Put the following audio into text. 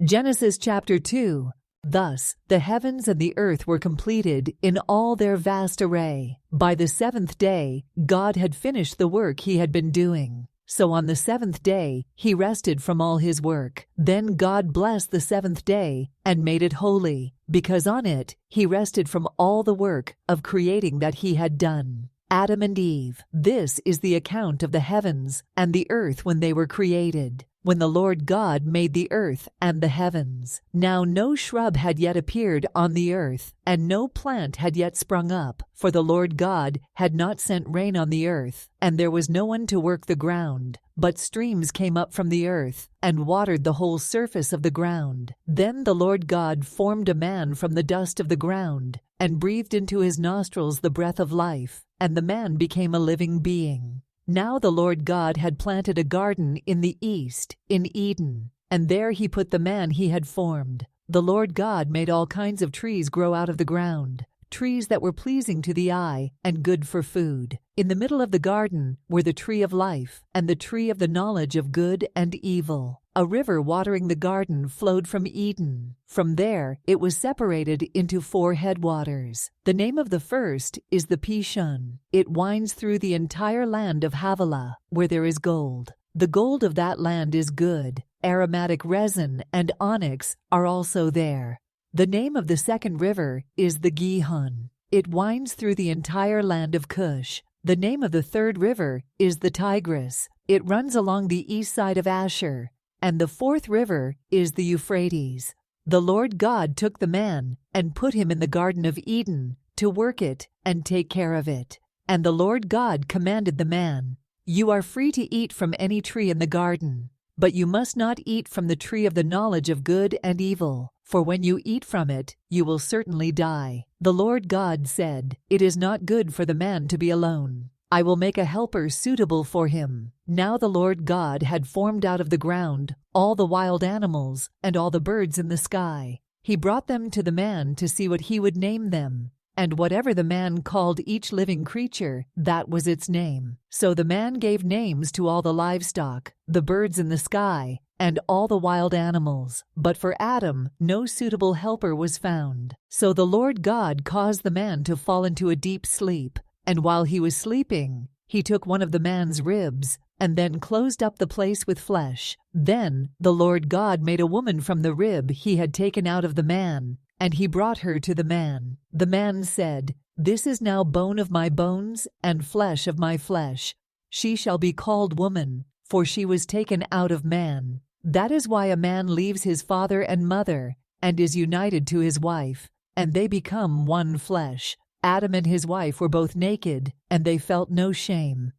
Genesis chapter 2. Thus the heavens and the earth were completed in all their vast array. By the seventh day, God had finished the work he had been doing. So on the seventh day, he rested from all his work. Then God blessed the seventh day and made it holy, because on it he rested from all the work of creating that he had done. Adam and Eve. This is the account of the heavens and the earth when they were created, when the Lord God made the earth and the heavens. Now no shrub had yet appeared on the earth, and no plant had yet sprung up, for the Lord God had not sent rain on the earth, and there was no one to work the ground. But streams came up from the earth, and watered the whole surface of the ground. Then the Lord God formed a man from the dust of the ground, and breathed into his nostrils the breath of life, and the man became a living being. Now the Lord God had planted a garden in the east, in Eden, and there he put the man he had formed. The Lord God made all kinds of trees grow out of the ground, trees that were pleasing to the eye and good for food. In the middle of the garden were the tree of life and the tree of the knowledge of good and evil. A river watering the garden flowed from Eden. From there it was separated into 4 headwaters. The name of the first is the Pishon. It winds through the entire land of Havilah, where there is gold. The gold of that land is good. Aromatic resin and onyx are also there. The name of the second river is the Gihon. It winds through the entire land of Cush. The name of the third river is the Tigris. It runs along the east side of Asher. And the fourth river is the Euphrates. The Lord God took the man and put him in the Garden of Eden to work it and take care of it. And the Lord God commanded the man, "You are free to eat from any tree in the garden, but you must not eat from the tree of the knowledge of good and evil, for when you eat from it, you will certainly die." The Lord God said, "It is not good for the man to be alone. I will make a helper suitable for him." Now the Lord God had formed out of the ground all the wild animals and all the birds in the sky. He brought them to the man to see what he would name them. And whatever the man called each living creature, that was its name. So the man gave names to all the livestock, the birds in the sky, and all the wild animals. But for Adam no suitable helper was found. So the Lord God caused the man to fall into a deep sleep. And while he was sleeping, he took one of the man's ribs, and then closed up the place with flesh. Then the Lord God made a woman from the rib he had taken out of the man, and he brought her to the man. The man said, "This is now bone of my bones and flesh of my flesh. She shall be called woman, for she was taken out of man." That is why a man leaves his father and mother, and is united to his wife, and they become one flesh. Adam and his wife were both naked, and they felt no shame.